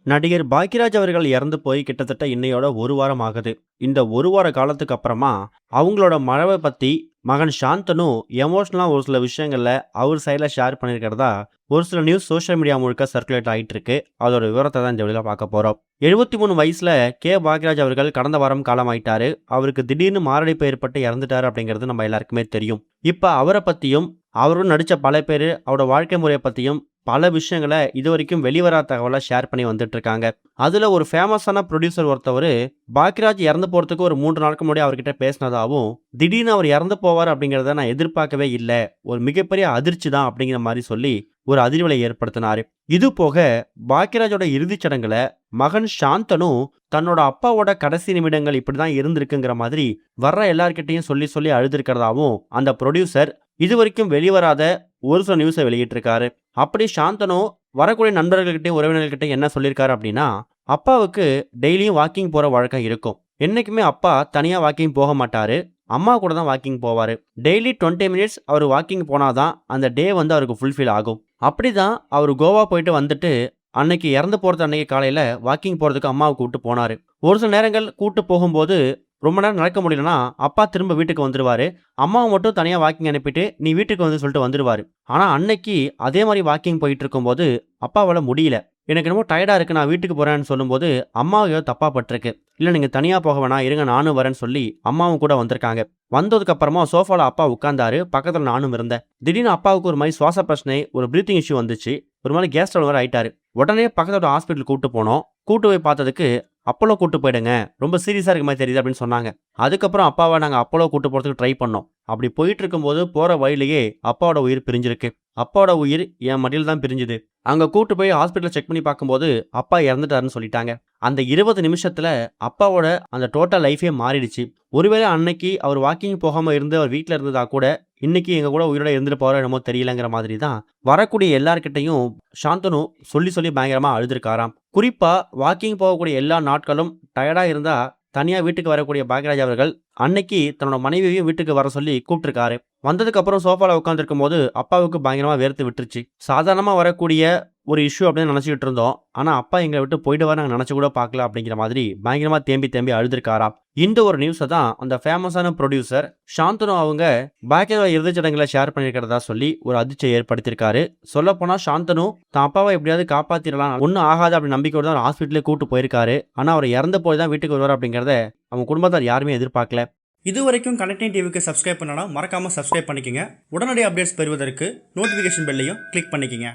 நடிகர் பாக்யராஜ் அவர்கள் இறந்து போய் கிட்டத்தட்ட இன்னையோட 1 வாரம் ஆகுது. இந்த 1 வார காலத்துக்கு அப்புறமா, அவங்களோட மறைவ பத்தி மகன் சாந்தனு எமோஷனலா ஒரு சில விஷயங்கள அவர் சைட்ல ஷேர் பண்ணியிருக்கிறதா, ஒரு சில நியூஸ் சோசியல் மீடியா முழுக்க சர்க்குலேட் ஆயிட்டு இருக்கு. அதோட விவரத்த தான் இந்த வீடியோல பார்க்க போறோம். 73 வயசுல பாக்யராஜ் அவர்கள் கடந்த வாரம் காலமாயிட்டாரு. அவருக்கு திடீர்னு மாரடைப்பு ஏற்பட்டு இறந்துட்டாரு அப்படிங்கிறது நம்ம எல்லாருக்குமே தெரியும். இப்ப அவர பத்தியும், அவரும் நடிச்ச பல பேரு, அவரோட வாழ்க்கை முறைய பத்தியும் பல விஷயங்கள இதுவரைக்கும் வெளிவராத தகவலா ஷேர் பண்ணி வந்துட்டு இருக்காங்க. அதுல ஒரு ஃபேமஸான புரொடியூசர் ஒருத்தவரு, பாக்யராஜ் இறந்து போறதுக்கு ஒரு 3 நாளுக்கு முன்னாடி அவர்கிட்ட பேசினதாவும், திடீர்னு அவர் இறந்து போவார் அப்படிங்கிறத நான் எதிர்பார்க்கவே இல்ல. ஒரு மிகப்பெரிய அதிர்ச்சி தான் அப்படிங்கிற மாரி சொல்லி, ஒரு அதிர்வலை ஏற்படுத்தினாரு. இது போக பாக்யராஜோட இறுதிச் சடங்குல மகன் சாந்தனு தன்னோட அப்பாவோட கடைசி நிமிடங்கள் இப்படிதான் இருந்திருக்குங்கிற மாதிரி வர்ற எல்லார்கிட்டையும் சொல்லி சொல்லி அழுதுருக்கிறதாவும் அந்த புரொடியூசர் இதுவரைக்கும் வெளிவராத ஒரு சில நியூஸை வெளியிட்டிருக்காரு. அப்படி சாந்தனு வரக்கூடிய நண்பர்கள்கிட்டயும் உறவினர்கள்கிட்டயும் என்ன சொல்லியிருக்காரு அப்படின்னா, அப்பாவுக்கு டெய்லியும் வாக்கிங் போற வழக்கம் இருக்கும். என்னைக்குமே அப்பா தனியா வாக்கிங் போக மாட்டாரு. அம்மா கூட தான் வாக்கிங் போவாரு. டெய்லி 20 மினிட்ஸ் அவர் வாக்கிங் போனாதான் அந்த டே வந்து அவருக்கு ஃபுல்ஃபில் ஆகும். அப்படிதான் அவர் கோவா போயிட்டு வந்துட்டு அன்னைக்கு இறந்து போறது அன்னைக்கு காலையில வாக்கிங் போறதுக்கு அம்மாவை கூட்டு போனாரு. ஒரு சில நேரங்கள் கூட்டு போகும்போது ரொம்ப நேரம் நடக்க முடியலன்னா அப்பா திரும்ப வீட்டுக்கு வந்துருவாரு. அம்மாவை மட்டும் தனியா வாக்கிங் அனுப்பிட்டு நீ வீட்டுக்கு வந்து சொல்லிட்டு வந்துருவாரு. ஆனா அன்னைக்கு அதே மாதிரி வாக்கிங் போயிட்டு இருக்கும்போது அப்பாவால முடியல. எனக்கு என்னமோ டயர்டா இருக்கு, நான் வீட்டுக்கு போறேன்னு சொல்லும்போது அம்மாவையோ தப்பா பட்டிருக்கு. இல்ல நீங்க தனியா போக வேணாம், இருங்க நானும் வரேன்னு சொல்லி அம்மாவும் கூட வந்திருக்காங்க. வந்ததுக்கு அப்புறமா சோஃபால அப்பா உட்கார்ந்தாரு. பக்கத்துல நானும் இருந்தேன். திடீர்னு அப்பாவுக்கு ஒரு மாதிரி சுவாச பிரச்சனை, ஒரு பிரீத்திங் இஷ்யூ வந்துச்சு. ஒரு மாதிரி கேஸ் ட்ரபிள் வேற ஆயிட்டாரு. உடனே பக்கத்தோட ஹாஸ்பிட்டல் கூட்டு போனோம். கூட்டு போய் பார்த்ததுக்கு அப்போலோ கூட்டு போயிடுங்க, ரொம்ப சீரியஸா இருக்க மாதிரி தெரியுது அப்படின்னு சொன்னாங்க. அதுக்கப்புறம் அப்பாவை நாங்க அப்போலோ கூட்டு போறதுக்கு ட்ரை பண்ணோம். அப்படி போயிட்டு இருக்கும்போது போற வழியிலேயே அப்பாவோட உயிர் பிரிஞ்சிருக்கு. அப்பாவோட உயிர் என் மடியில் தான் பிரிஞ்சுது. அங்க கூட்டு போய் ஹாஸ்பிட்டல் செக் பண்ணி பார்க்கும்போது அப்பா இறந்துட்டாருன்னு சொல்லிட்டாங்க. அந்த 20 நிமிஷத்துல அப்பாவோட அந்த டோட்டல் லைஃபே மாறிடுச்சு. ஒருவேளை அன்னைக்கு அவர் வாக்கிங் போகாம இருந்து அவர் வீட்டில் இருந்ததா கூட இன்னைக்கு எங்க கூட உயிரோட இருந்துட்டு போறோ என்னமோ தெரியலங்கிற மாதிரி தான் வரக்கூடிய எல்லார்கிட்டையும் சாந்தனு சொல்லி சொல்லி பயங்கரமா அழுதுருக்காராம். குறிப்பா வாக்கிங் போகக்கூடிய எல்லா நாட்களும் டயர்டா இருந்தா தனியா வீட்டுக்கு வரக்கூடிய பாக்யராஜ் அவர்கள் அன்னைக்கு தன்னோட மனைவியையும் வீட்டுக்கு வர சொல்லி கூப்பிட்டுருக்காரு. வந்ததுக்கு அப்புறம் சோஃபால உட்காந்துருக்கும் போது அப்பாவுக்கு பயங்கரமா வேர்த்து விட்டுருச்சு. சாதாரணமா வரக்கூடிய ஒரு இஷ்யூ அப்படின்னு நினைச்சுக்கிட்டு இருந்தோம். ஆனா அப்பா எங்களை விட்டு போயிடுவார் நாங்க நினைச்சு கூட பார்க்கல அப்படிங்கிற மாதிரி பயங்கரமா தேம்பி தேம்பி அழுதுருக்காராம். இந்த ஒரு நியூஸை தான் அந்த ஃபேமஸான ப்ரொடியூசர் சாந்தனு அவங்க பாக்யராஜ் இறுதிச் சடங்குல ஷேர் பண்ணியிருக்கிறதா சொல்லி ஒரு அதிர்ச்சியை ஏற்படுத்தியிருக்காரு. சொல்ல போனா சாந்தனு தான் அப்பாவை எப்படியாவது காப்பாத்திரலாம், ஒன்னும் ஆகாது அப்படி நம்பிக்கையோட தான் ஹாஸ்பிட்டலே கூட்டு போயிருக்காரு. ஆனா அவர் இறந்து போய் தான் வீட்டுக்கு வருவார் அப்படிங்கிறத அவங்க குடும்பத்தார் யாருமே எதிர்பார்க்கல. இது வரைக்கும் கனெக்டிங் டிவிக்கு சப்ஸ்கிரைப் பண்ணனா மறக்காம சப்ஸ்கிரைப் பண்ணிக்கங்க. உடனடி அப்டேட்ஸ் பெறுவதற்கு நோட்டிஃபிகேஷன் பெல்லையும் கிளிக் பண்ணிக்கங்க.